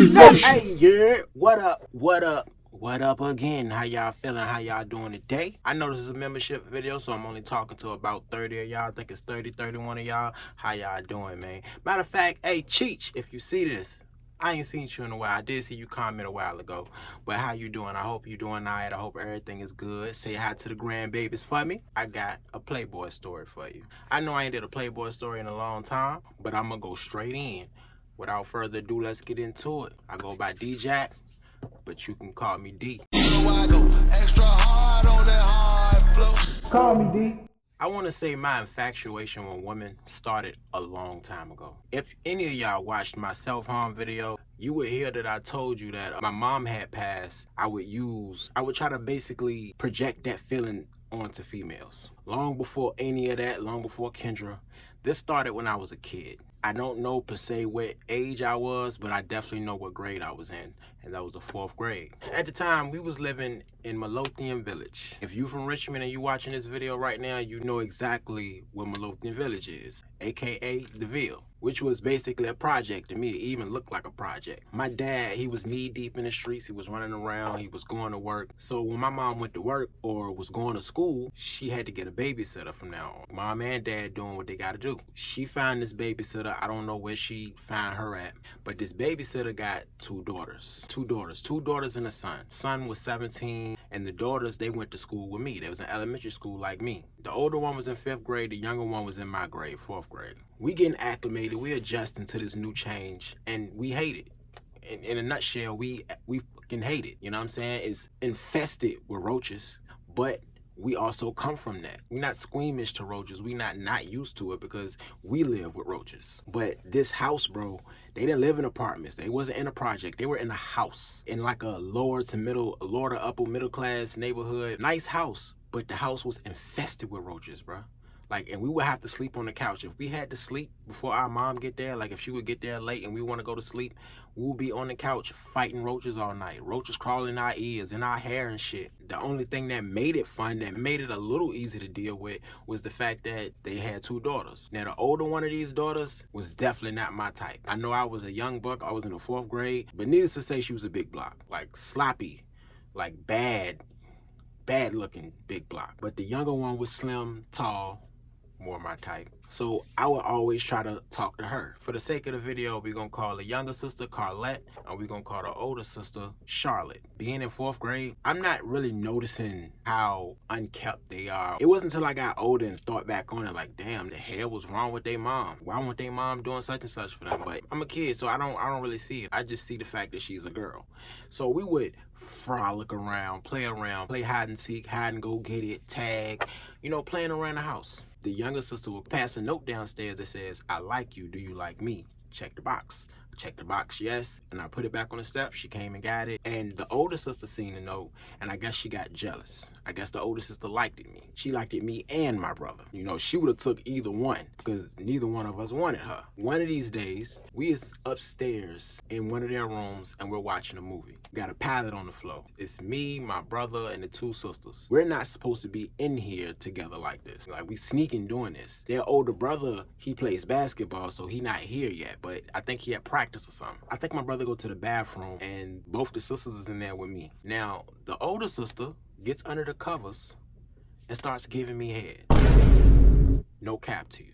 Hey, yeah, what up? What up? What up again? How y'all feeling? How y'all doing today? I know this is a membership video, so I'm only talking to about 30 of y'all. I think it's 30, 31 of y'all. How y'all doing, man? Matter of fact, hey, Cheech, if you see this, I ain't seen you in a while. I did see you comment a while ago. But how you doing? I hope you doing all right. I hope everything is good. Say hi to the grandbabies for me. I got a Playboy story for you. I know I ain't did a Playboy story in a long time, but I'm going to go straight in. Without further ado, let's get into it. I go by D-Jack, but you can call me D. So I go extra hard on that hard flow. Call me D. I want to say my infatuation with women started a long time ago. If any of y'all watched my self-harm video, you would hear that I told you that my mom had passed. I would try to basically project that feeling onto females. Long before any of that, long before Kendra, this started when I was a kid. I don't know per se what age I was, but I definitely know what grade I was in, and that was the 4th grade. At the time, we was living in Midlothian Village. If you from Richmond and you watching this video right now, you know exactly what Midlothian Village is, aka the Ville, which was basically a project to me. It even looked like a project. My dad, he was knee deep in the streets. He was running around. He was going to work. So when my mom went to work or was going to school, she had to get a babysitter from now on. Mom and dad doing what they got to do. She found this babysitter. I don't know where she found her at, but this babysitter got two daughters and a son. Son was 17, and the daughters, they went to school with me. They was in elementary school like me. The older one was in 5th grade. The younger one was in my grade, 4th grade. We getting acclimated. We adjusting to this new change, and we hate it. In a nutshell, we fucking hate it. You know what I'm saying? It's infested with roaches, but we also come from that. We're not squeamish to roaches. We not used to it because we live with roaches. But this house, bro, they didn't live in apartments. They wasn't in a project. They were in a house in like a lower to upper middle class neighborhood. Nice house, but the house was infested with roaches, bro. Like, and we would have to sleep on the couch. If we had to sleep before our mom get there, like if she would get there late and we want to go to sleep, we'll be on the couch fighting roaches all night. Roaches crawling in our ears, in our hair and shit. The only thing that made it fun, that made it a little easy to deal with, was the fact that they had two daughters. Now, the older one of these daughters was definitely not my type. I know I was a young buck. I was in the 4th grade, but needless to say, she was a big block. Like sloppy, like bad looking big block. But the younger one was slim, tall, more my type. So I would always try to talk to her. For the sake of the video, we're gonna call the younger sister Carlette, and we're gonna call the older sister Charlotte. Being in 4th grade, I'm not really noticing how unkept they are. It wasn't until I got older and thought back on it, like, damn, the hell was wrong with their mom? Why wasn't their mom doing such and such for them? But I'm a kid, so I don't really see it. I just see the fact that she's a girl. So we would frolic around, play hide and seek, hide and go get it, tag, you know, playing around the house. The younger sister will pass a note downstairs that says, I like you, do you like me? Check the box. Check the box, yes. And I put it back on the step. She came and got it. And the older sister seen the note, and I guess she got jealous. I guess the older sister liked it me. She liked it me and my brother. You know, she would have took either one because neither one of us wanted her. One of these days, we is upstairs in one of their rooms and we're watching a movie. Got a pallet on the floor. It's me, my brother, and the two sisters. We're not supposed to be in here together like this. Like, we sneaking doing this. Their older brother, he plays basketball, so he not here yet, but I think he had practice or something. I think my brother go to the bathroom and both the sisters is in there with me. Now, the older sister gets under the covers and starts giving me head. No cap to you.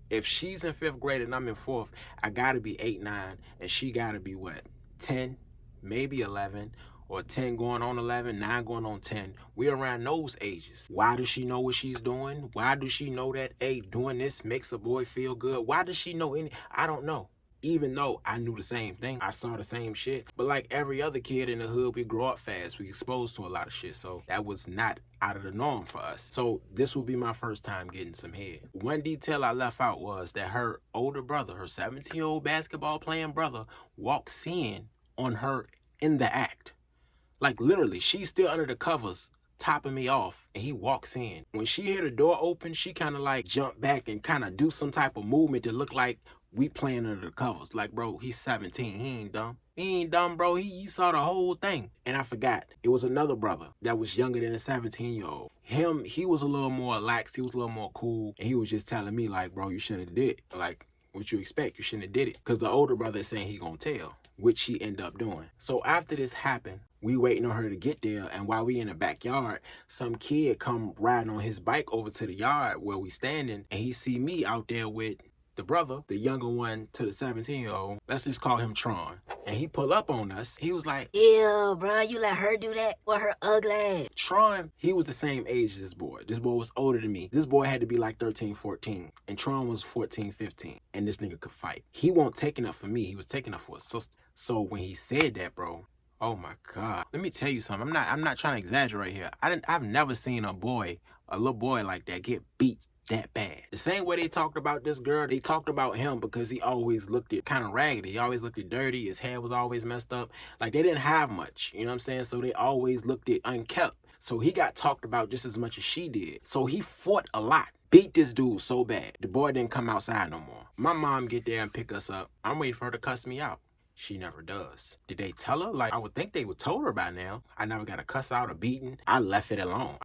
If she's in 5th grade and I'm in 4th, I gotta be 8, 9, and she gotta be what? 10, maybe 11, or 10 going on 11, 9 going on 10. We're around those ages. Why does she know what she's doing? Why does she know that, hey, doing this makes a boy feel good? Why does she know any? I don't know. Even though I knew the same thing, I saw the same shit. But like every other kid in the hood, we grow up fast. We exposed to a lot of shit. So that was not out of the norm for us. So this will be my first time getting some head. One detail I left out was that her older brother, her 17-year-old basketball playing brother, walks in on her in the act. Like literally, she's still under the covers, topping me off, and he walks in. When she hear the door open, she kind of like jump back and kind of do some type of movement to look like we playing under the covers. Like, bro, he's 17. He ain't dumb. He ain't dumb, bro. He saw the whole thing. And I forgot. It was another brother that was younger than a 17-year-old. He was a little more lax. He was a little more cool. And he was just telling me, like, bro, you shouldn't have did it. Like, what you expect? You shouldn't have did it. Because the older brother is saying he gonna tell. which she ended up doing. So after this happened, we waiting on her to get there, and while we in the backyard, some kid come riding on his bike over to the yard where we standing, and he see me out there with the brother, the younger one to the 17-year-old. Let's just call him Tron. And he pull up on us. He was like, ew, bro, you let her do that with her ugly ass. Tron, he was the same age as this boy. This boy was older than me. This boy had to be like 13, 14. And Tron was 14, 15. And this nigga could fight. He wasn't taking up for me. He was taking up for his sister. So when he said that, bro, oh my God. Let me tell you something. I'm not trying to exaggerate here. I've never seen a little boy like that get beat that bad. The same way they talked about this girl, they talked about him because he always looked it kind of raggedy. He always looked it dirty. His hair was always messed up. Like, they didn't have much, you know what I'm saying? So they always looked it unkept. So he got talked about just as much as she did. So he fought a lot. Beat this dude so bad. The boy didn't come outside no more. My mom get there and pick us up. I'm waiting for her to cuss me out. She never does. Did they tell her? Like, I would think they would told her by now. I never got a cuss out or beaten. I left it alone.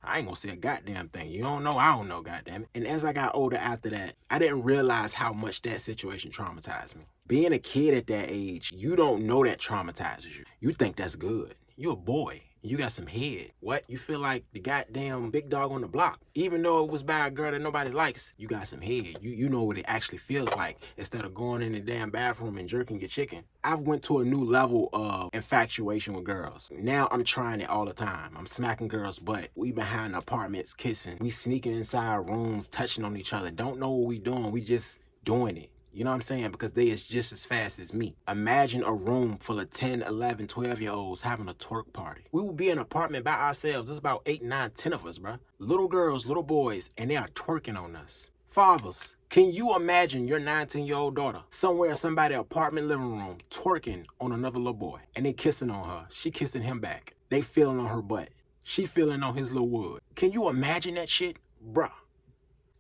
I ain't gonna say a goddamn thing. You don't know, I don't know, goddamn it. And as I got older after that, I didn't realize how much that situation traumatized me. Being a kid at that age, you don't know that traumatizes you. You think that's good. You're a boy. You got some head. What? You feel like the goddamn big dog on the block. Even though it was by a girl that nobody likes, you got some head. You know what it actually feels like instead of going in the damn bathroom and jerking your chicken. I've went to a new level of infatuation with girls. Now I'm trying it all the time. I'm smacking girls' butt. We behind apartments kissing. We sneaking inside rooms, touching on each other. Don't know what we doing. We just doing it. You know what I'm saying? Because they is just as fast as me. Imagine a room full of 10, 11, 12-year-olds having a twerk party. We would be in an apartment by ourselves. There's about 8, 9, 10 of us, bro. Little girls, little boys, and they are twerking on us. Fathers, can you imagine your 19-year-old daughter somewhere in somebody's apartment living room twerking on another little boy? And they kissing on her. She kissing him back. They feeling on her butt. She feeling on his little wood. Can you imagine that shit? Bruh.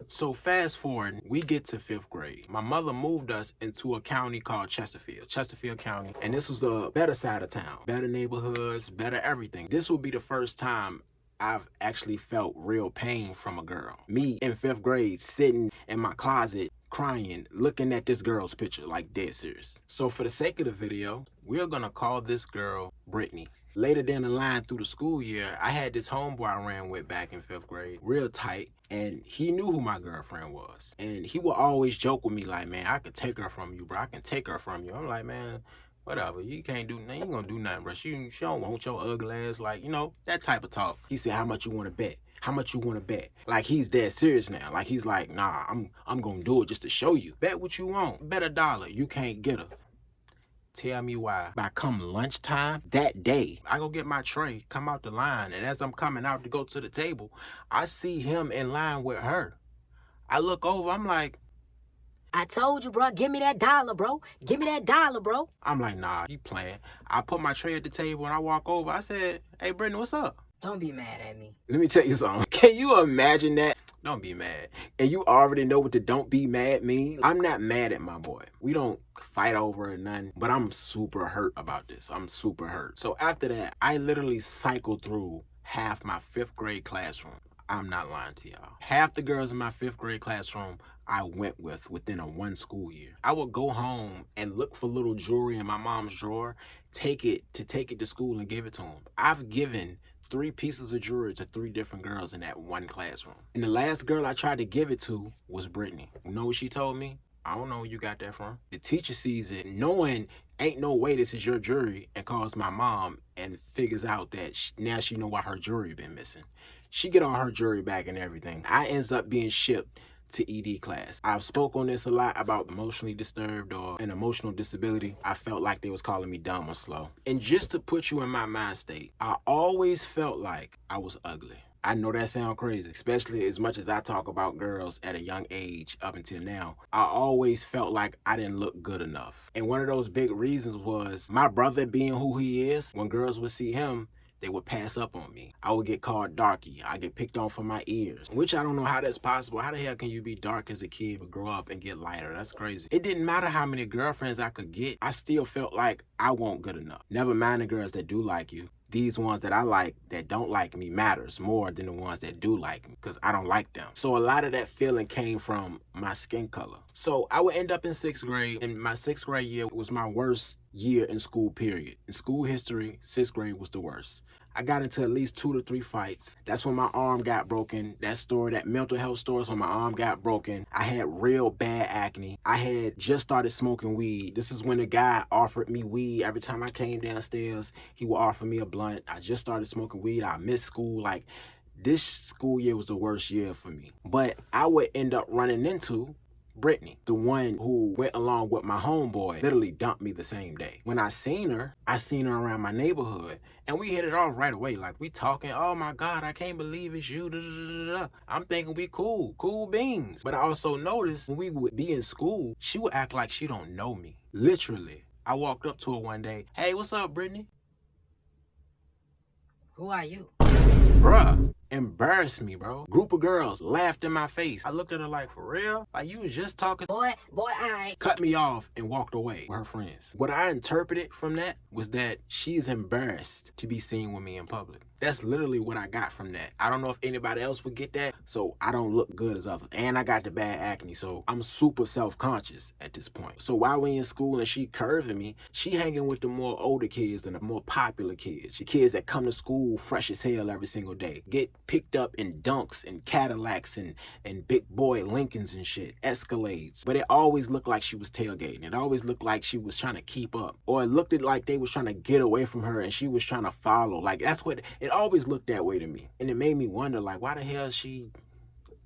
So fast forward, we get to 5th grade. My mother moved us into a county called Chesterfield County. And this was a better side of town. Better neighborhoods, better everything. This would be the first time I've actually felt real pain from a girl. Me in 5th grade, sitting in my closet, crying, looking at this girl's picture, like dead serious. So for the sake of the video, we're gonna call this girl Britney. Later down the line through the school year, I had this homeboy I ran with back in 5th grade, real tight, and he knew who my girlfriend was. And he would always joke with me like, man, I could take her from you, bro. I can take her from you. I'm like, man, whatever. You can't do nothing. You ain't gonna do nothing, bro. She don't want your ugly ass, like, you know, that type of talk. He said, how much you want to bet? How much you want to bet? Like, he's dead serious now. Like, he's like, nah, I'm gonna do it just to show you. Bet what you want. Bet $1. You can't get her. Tell me why. By come lunchtime that day, I go get my tray, come out the line, and as I'm coming out to go to the table, I see him in line with her. I look over, I'm like, I told you, bro, give me that $1, bro. Give me that $1, bro. I'm like, nah, you playing. I put my tray at the table and I walk over. I said, hey, Britney, what's up? Don't be mad at me. Let me tell you something. Can you imagine that? Don't be mad. And you already know what the don't be mad means. I'm not mad at my boy. We don't fight over it, nothing. But I'm super hurt about this. I'm super hurt. So after that, I literally cycled through half my 5th grade classroom. I'm not lying to y'all. Half the girls in my 5th grade classroom I went with within a 1 school year. I would go home and look for little jewelry in my mom's drawer, take it to school and give it to them. I've given 3 pieces of jewelry to 3 different girls in that 1 classroom. And the last girl I tried to give it to was Britney. You know what she told me? I don't know where you got that from. The teacher sees it knowing ain't no way this is your jewelry and calls my mom and figures out that now she know why her jewelry been missing. She get all her jewelry back and everything. I ends up being shipped to ED class. I've spoke on this a lot about emotionally disturbed or an emotional disability. I felt like they was calling me dumb or slow. And just to put you in my mind state, I always felt like I was ugly. I know that sounds crazy, especially as much as I talk about girls at a young age up until now. I always felt like I didn't look good enough. And one of those big reasons was my brother being who he is. When girls would see him, they would pass up on me. I would get called darky. I get picked on for my ears, which I don't know how that's possible. How the hell can you be dark as a kid but grow up and get lighter? That's crazy. It didn't matter how many girlfriends I could get. I still felt like I wasn't good enough. Never mind the girls that do like you. these ones that I like that don't like me matters more than the ones that do like me, because I don't like them. So a lot of that feeling came from my skin color. So I would end up in 6th grade, and my 6th grade year was my worst year in school, period. In school history, 6th grade was the worst. I got into at least 2 to 3 fights. That's when my arm got broken. That mental health story is when my arm got broken. I had real bad acne. I had just started smoking weed. This is when the guy offered me weed. Every time I came downstairs, he would offer me a blunt. I just started smoking weed. I missed school. Like, this school year was the worst year for me. But I would end up running into Britney, the one who went along with my homeboy, literally dumped me the same day. When I seen her around my neighborhood, and we hit it off right away. Like, we talking, oh my God, I can't believe it's you. Da, da, da, da. I'm thinking we cool beans. But I also noticed when we would be in school, she would act like she don't know me. Literally. I walked up to her one day, hey, what's up, Britney? Who are you? Bruh, embarrassed me, bro. Group of girls laughed in my face. I looked at her like, for real? Like, you was just talking. Boy, I. Cut me off and walked away with her friends. What I interpreted from that was that she's embarrassed to be seen with me in public. That's literally what I got from that. I don't know if anybody else would get that, so I don't look good as others. And I got the bad acne, so I'm super self-conscious at this point. So while we in school and she curving me, she hanging with the more older kids than the more popular kids. The kids that come to school fresh as hell every single day. Get picked up in Dunks and Cadillacs and big boy Lincolns and shit, Escalades. But it always looked like she was tailgating. It always looked like she was trying to keep up. Or it looked like they was trying to get away from her and she was trying to follow. Like, that's what it always looked that way to me. And it made me wonder, like, why the hell she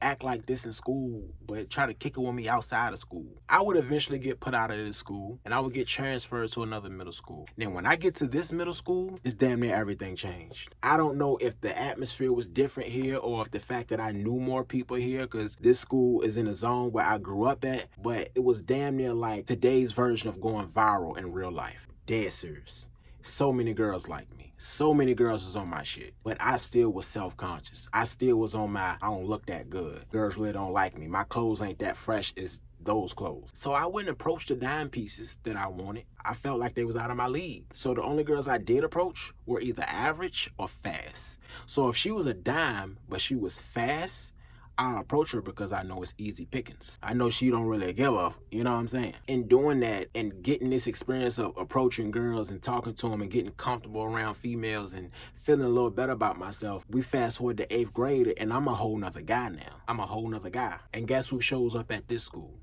act like this in school but try to kick it with me outside of school? I would eventually get put out of this school and I would get transferred to another middle school. Then when I get to this middle school, it's damn near everything changed. I don't know if the atmosphere was different here or if the fact that I knew more people here, because this school is in a zone where I grew up at, but it was damn near like today's version of going viral in real life. Dead serious. So many girls like me. So many girls was on my shit. But I still was self-conscious. I still was on my, I don't look that good. Girls really don't like me. My clothes ain't that fresh as those clothes. So I wouldn't approach the dime pieces that I wanted. I felt like they was out of my league. So the only girls I did approach were either average or fast. So if she was a dime, but she was fast, I'll approach her because I know it's easy pickings. I know she don't really give up, you know what I'm saying? In doing that and getting this experience of approaching girls and talking to them and getting comfortable around females and feeling a little better about myself, we fast forward to 8th grade and I'm a whole nother guy now. I'm a whole nother guy. And guess who shows up at this school?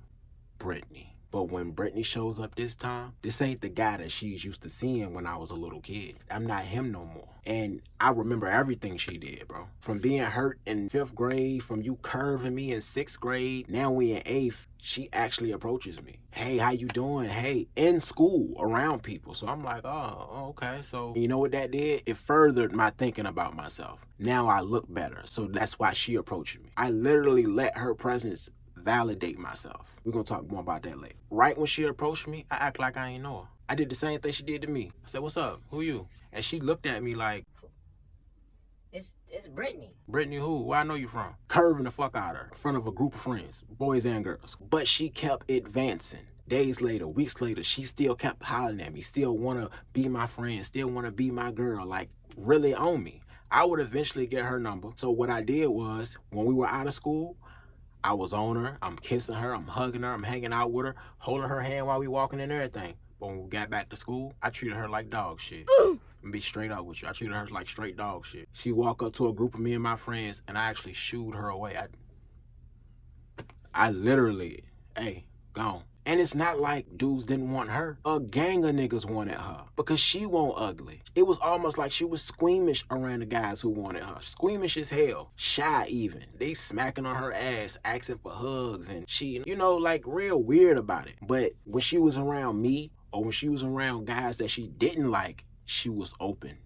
Britney. But when Britney shows up this time, this ain't the guy that she's used to seeing when I was a little kid. I'm not him no more. And I remember everything she did, bro. From being hurt in 5th grade, from you curving me in 6th grade, now we in 8th, she actually approaches me. Hey, how you doing? Hey, in school, around people. So I'm like, oh, okay. So you know what that did? It furthered my thinking about myself. Now I look better. So that's why she approached me. I literally let her presence validate myself. We're gonna talk more about that later. Right when she approached me, I act like I ain't know her. I did the same thing she did to me. I said, what's up? Who you? And she looked at me like, It's Britney. Britney who? Where I know you from? Curving the fuck out of her in front of a group of friends, boys and girls. But she kept advancing. Days later, weeks later, she still kept hollering at me, still wanna be my friend, still wanna be my girl, like really on me. I would eventually get her number. So what I did was, when we were out of school, I was on her, I'm kissing her, I'm hugging her, I'm hanging out with her, holding her hand while we walking and everything. But when we got back to school, I treated her like dog shit. And be straight up with you. I treated her like straight dog shit. She walked up to a group of me and my friends and I actually shooed her away. I literally, hey, gone. And it's not like dudes didn't want her. A gang of niggas wanted her because she wasn't ugly. It was almost like she was squeamish around the guys who wanted her. Squeamish as hell. Shy even. They smacking on her ass, asking for hugs, and she, you know, like real weird about it. But when she was around me or when she was around guys that she didn't like, she was open.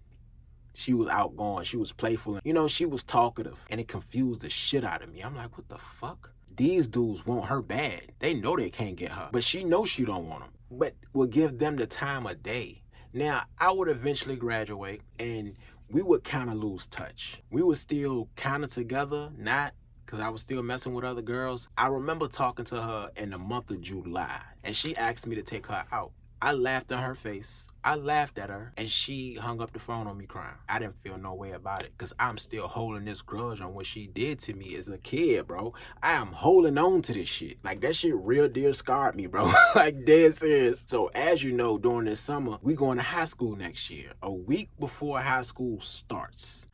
She was outgoing. She was playful. You know, she was talkative. And it confused the shit out of me. I'm like, what the fuck? These dudes want her bad. They know they can't get her. But she knows she don't want them. But will give them the time of day. Now, I would eventually graduate and we would kind of lose touch. We were still kind of together, not because I was still messing with other girls. I remember talking to her in the month of July and she asked me to take her out. I laughed in her face. I laughed at her, and she hung up the phone on me crying. I didn't feel no way about it because I'm still holding this grudge on what she did to me as a kid, bro. I am holding on to this shit. Like, that shit real deal scarred me, bro. Like, dead serious. So, as you know, during this summer, we going to high school next year. A week before high school starts,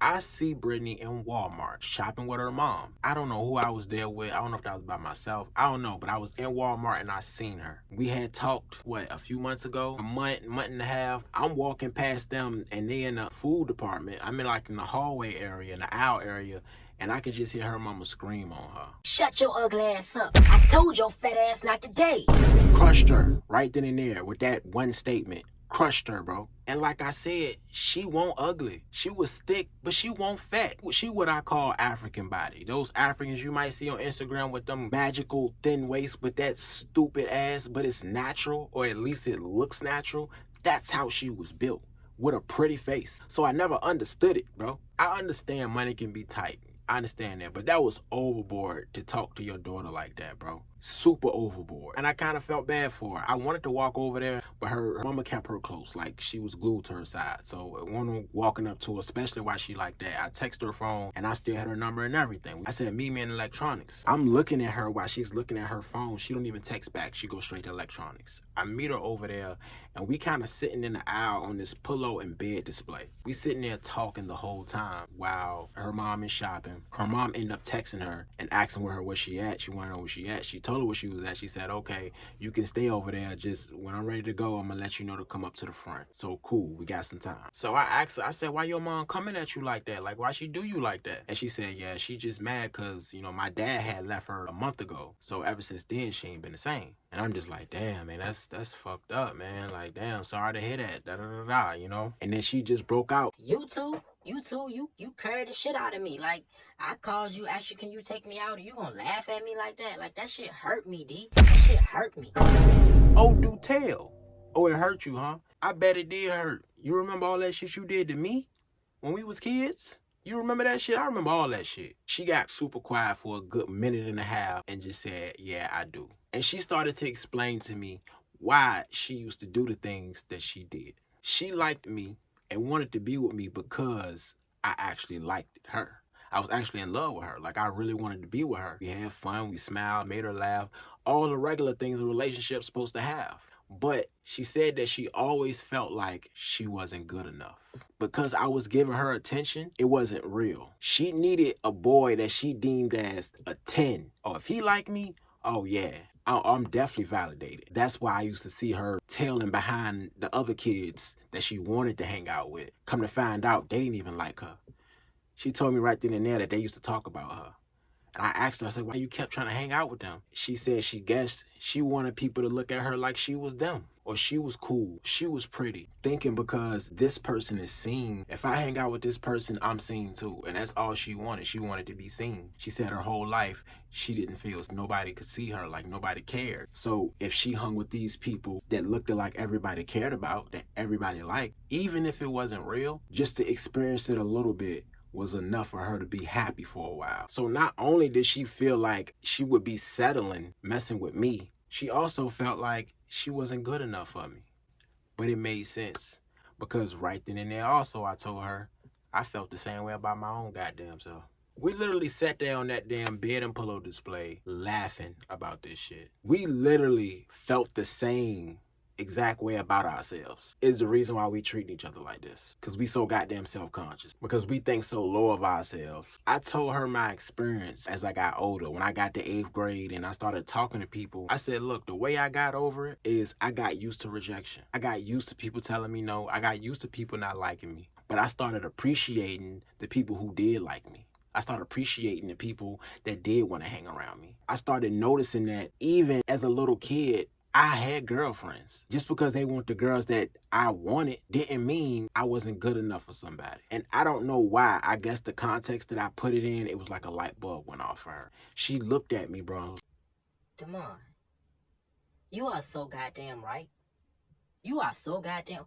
I see Britney in Walmart shopping with her mom. I don't know who I was there with. I don't know if that was by myself. I don't know, but I was in Walmart and I seen her. We had talked, a few months ago? A month and a half. I'm walking past them and they in the food department. I'm in the hallway area, in the aisle area, and I could just hear her mama scream on her. Shut your ugly ass up. I told your fat ass not today. Crushed her right then and there with that one statement. Crushed her, bro. And like I said, she won't ugly. She was thick, but she won't fat. She what I call African body. Those Africans you might see on Instagram with them magical thin waist with that stupid ass, but it's natural, or at least it looks natural. That's how she was built, with a pretty face. So I never understood it, bro. I understand money can be tight. I understand that, but that was overboard to talk to your daughter like that, bro. Super overboard. And I kind of felt bad for her. I wanted to walk over there, but her mama kept her close, like she was glued to her side. So when I'm walking up to her, especially why she like that, I text her phone and I still had her number and everything. I said, meet me in electronics. I'm looking at her while she's looking at her phone. She don't even text back. She goes straight to electronics. I meet her over there and we kind of sitting in the aisle on this pillow and bed display. We sitting there talking the whole time while her mom is shopping. Her mom ended up texting her and asking where she at. She wanted to know where she at. She told her where she was at. She said, okay, you can stay over there. Just when I'm ready to go, I'm gonna let you know to come up to the front. So cool, we got some time. So I asked her, I said, why your mom coming at you like that? Like, why she do you like that? And she said, yeah, she just mad because, my dad had left her a month ago. So ever since then, she ain't been the same. And I'm just like, damn, man, that's fucked up, man. Like, damn, sorry to hear that, And then she just broke out. You too, you carried the shit out of me. Like, I called you, asked you, can you take me out? And you gonna laugh at me like that? Like, that shit hurt me, D. That shit hurt me. Oh, do tell. Oh, it hurt you, huh? I bet it did hurt. You remember all that shit you did to me when we was kids? You remember that shit? I remember all that shit. She got super quiet for a good minute and a half and just said, yeah, I do. And she started to explain to me why she used to do the things that she did. She liked me and wanted to be with me because I actually liked her. I was actually in love with her. Like, I really wanted to be with her. We had fun, we smiled, made her laugh, all the regular things a relationship's supposed to have. But she said that she always felt like she wasn't good enough. Because I was giving her attention, it wasn't real. She needed a boy that she deemed as a 10. Or if he liked me, oh yeah, I'm definitely validated. That's why I used to see her tailing behind the other kids that she wanted to hang out with. Come to find out, they didn't even like her. She told me right then and there that they used to talk about her. And I asked her, I said, why you kept trying to hang out with them? She said she guessed she wanted people to look at her like she was them. Or she was cool, she was pretty. Thinking because this person is seen, if I hang out with this person, I'm seen too. And that's all she wanted. She wanted to be seen. She said her whole life, she didn't feel nobody could see her, like nobody cared. So if she hung with these people that looked like everybody cared about, that everybody liked, even if it wasn't real, just to experience it a little bit was enough for her to be happy for a while. So not only did she feel like she would be settling, messing with me, she also felt like she wasn't good enough for me. But it made sense because right then and there also I told her I felt the same way about my own goddamn self. We literally sat there on that damn bed and pillow display laughing about this shit. We literally felt the same exact way about ourselves. Is the reason why we treat each other like this. Because we so goddamn self-conscious. Because we think so low of ourselves. I told her my experience as I got older. When I got to 8th grade and I started talking to people, I said, look, the way I got over it is I got used to rejection. I got used to people telling me no. I got used to people not liking me. But I started appreciating the people who did like me. I started appreciating the people that did want to hang around me. I started noticing that even as a little kid, I had girlfriends. Just because they weren't the girls that I wanted didn't mean I wasn't good enough for somebody. And I don't know why. I guess the context that I put it in, it was like a light bulb went off for her. She looked at me, bro. Damon, you are so goddamn right. You are so goddamn...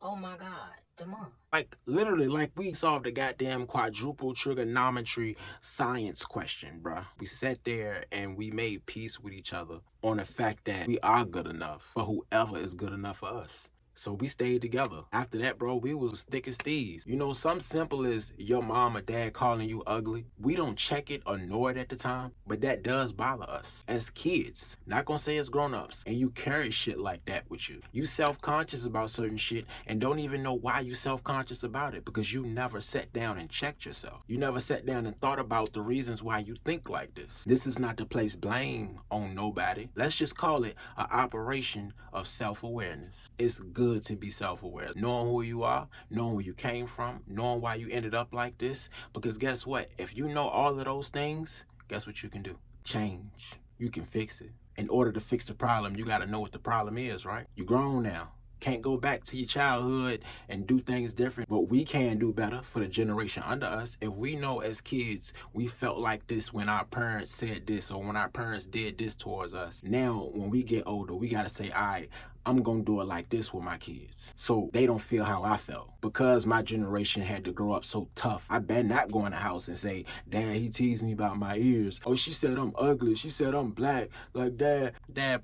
Oh my God, Damon. Like, literally, like we solved a goddamn quadruple trigonometry science question, bruh. We sat there and we made peace with each other on the fact that we are good enough for whoever is good enough for us. So we stayed together. After that, bro, we was thick as thieves. You know, something simple as your mom or dad calling you ugly. We don't check it or know it at the time, but that does bother us as kids. Not gonna say as grown-ups. And you carry shit like that with you. You self-conscious about certain shit and don't even know why you self-conscious about it because you never sat down and checked yourself. You never sat down and thought about the reasons why you think like this. This is not to place blame on nobody. Let's just call it an operation of self-awareness. It's good to be self-aware, knowing who you are, knowing where you came from, knowing why you ended up like this. Because guess what? If you know all of those things, guess what you can do? Change. You can fix it. In order to fix the problem, you got to know what the problem is, right? You're grown now. Can't go back to your childhood and do things different, but we can do better for the generation under us. If we know as kids we felt like this when our parents said this or when our parents did this towards us, now when we get older we got to say, all right, I'm gonna do it like this with my kids so they don't feel how I felt. Because my generation had to grow up so tough, I better not go in the house and say, Dad, he teased me about my ears. Oh, she said I'm ugly, she said I'm black. Like, Dad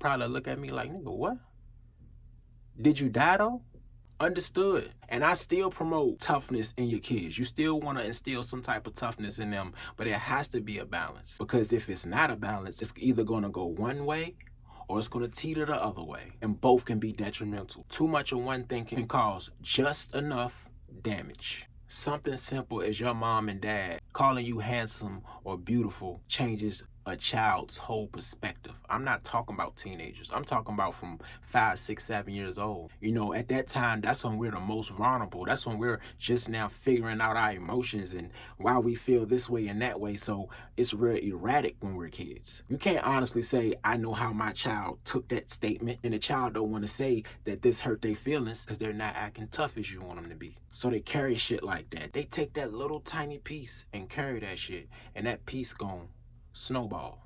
probably look at me like, nigga, what? Did you die though? Understood. And I still promote toughness in your kids. You still want to instill some type of toughness in them, but it has to be a balance. Because if it's not a balance, it's either going to go one way or it's going to teeter the other way. And both can be detrimental. Too much of one thing can cause just enough damage. Something simple as your mom and dad calling you handsome or beautiful changes a child's whole perspective. I'm not talking about teenagers. I'm talking about from 5, 6, 7 years old. You know, at that time, that's when we're the most vulnerable. That's when we're just now figuring out our emotions and why we feel this way and that way. So it's real erratic when we're kids. You can't honestly say, I know how my child took that statement, and the child don't want to say that this hurt their feelings because they're not acting tough as you want them to be. So they carry shit like that. They take that little tiny piece and carry that shit, and that piece gone snowball.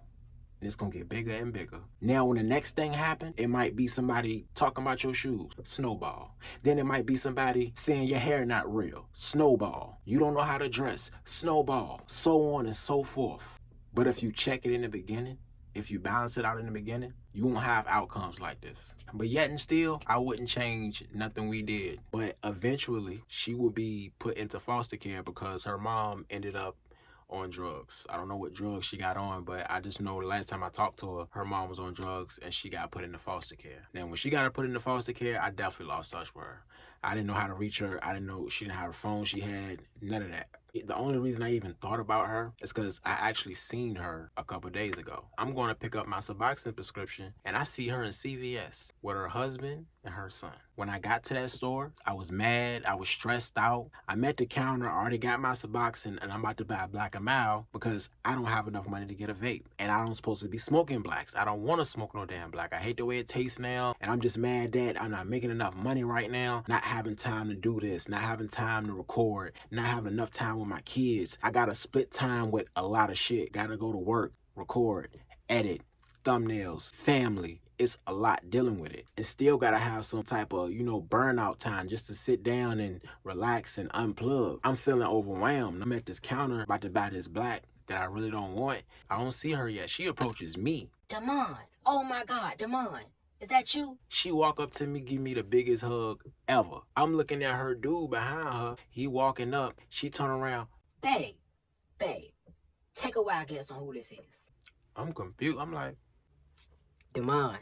And it's gonna get bigger and bigger. Now when the next thing happen, it might be somebody talking about your shoes, snowball. Then it might be somebody saying your hair not real, snowball. You don't know how to dress, snowball. So on and so forth. But if you check it in the beginning, if you balance it out in the beginning, you won't have outcomes like this. But yet and still, I wouldn't change nothing we did. But eventually, she will be put into foster care because her mom ended up on drugs. I don't know what drugs she got on, but I just know the last time I talked to her, her mom was on drugs and she got put into foster care. Now, when she got her put into foster care, I definitely lost touch with her. I didn't know how to reach her. I didn't know she didn't have her phone. She had none of that. The only reason I even thought about her is because I actually seen her a couple days ago. I'm going to pick up my Suboxone prescription and I see her in CVS with her husband and her son. When I got to that store, I was mad. I was stressed out. I'm at the counter. I already got my Suboxone and I'm about to buy a Black & Mild because I don't have enough money to get a vape. And I don't supposed to be smoking blacks. I don't want to smoke no damn black. I hate the way it tastes now. And I'm just mad that I'm not making enough money right now. Not having time to do this. Not having time to record. Not having enough time with my kids. I gotta split time with a lot of shit. Gotta go to work, record, edit, thumbnails, family. It's a lot dealing with it. And still gotta have some type of, burnout time just to sit down and relax and unplug. I'm feeling overwhelmed. I'm at this counter about to buy this black that I really don't want. I don't see her yet. She approaches me. Damon. Oh my God, Damon. Is that you? She walk up to me, give me the biggest hug ever. I'm looking at her dude behind her. He walking up. She turn around. Babe, take a wild guess on who this is. I'm confused. I'm like, Damon.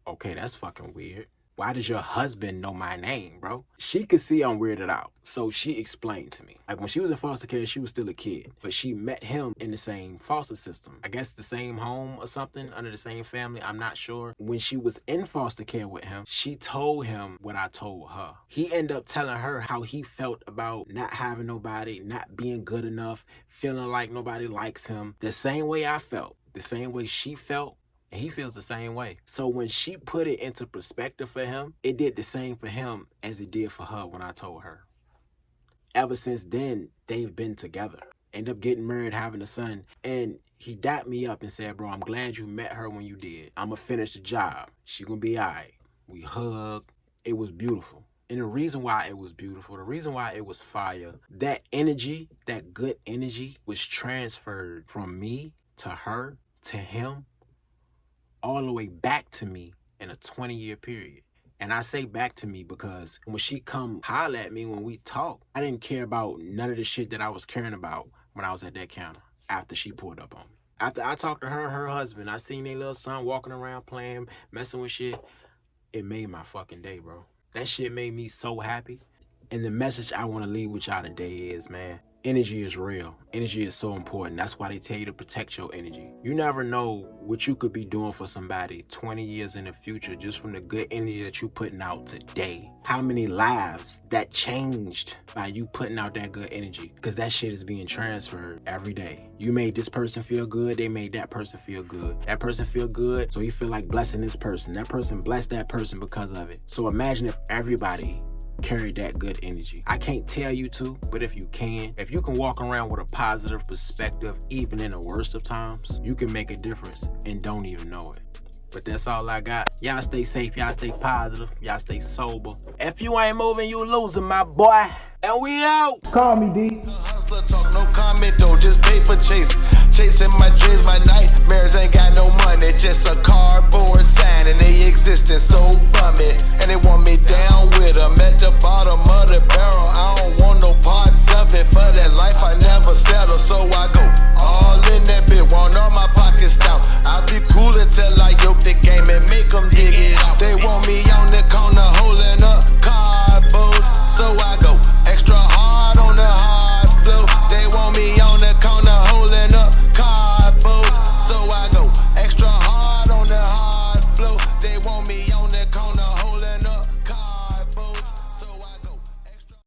Okay, that's fucking weird. Why does your husband know my name, bro? She could see I'm weirded out. So she explained to me. Like when she was in foster care, she was still a kid. But she met him in the same foster system. I guess the same home or something, under the same family. I'm not sure. When she was in foster care with him, she told him what I told her. He ended up telling her how he felt about not having nobody, not being good enough, feeling like nobody likes him. The same way I felt. The same way she felt. And he feels the same way. So when she put it into perspective for him, it did the same for him as it did for her when I told her. Ever since then, they've been together. End up getting married, having a son. And he dapped me up and said, bro, I'm glad you met her when you did. I'm going to finish the job. She going to be all right. We hugged. It was beautiful. And the reason why it was beautiful, the reason why it was fire, that energy, that good energy was transferred from me to her to him all the way back to me in a 20-year period. And I say back to me because when she come holler at me when we talk, I didn't care about none of the shit that I was caring about when I was at that counter after she pulled up on me. After I talked to her and her husband, I seen their little son walking around playing, messing with shit. It made my fucking day, bro. That shit made me so happy. And the message I want to leave with y'all today is, man, energy is real. Energy is so important. That's why they tell you to protect your energy. You never know what you could be doing for somebody 20 years in the future just from the good energy that you putting out today. How many lives that changed by you putting out that good energy? Because that shit is being transferred every day. You made this person feel good, they made that person feel good. That person feel good, so you feel like blessing this person. That person blessed that person because of it. So imagine if everybody carry that good energy. I can't tell you to, but if you can walk around with a positive perspective, even in the worst of times, you can make a difference and don't even know it. But that's all I got. Y'all stay safe, y'all stay positive, y'all stay sober. If you ain't moving, you losing, my boy. And we out. Call me, D. Hustler talk, no comment though, just paper chase. Chasing my dreams, my nightmares ain't got no money. Just a cardboard sign and they existing so bumming. And they want me down with them at the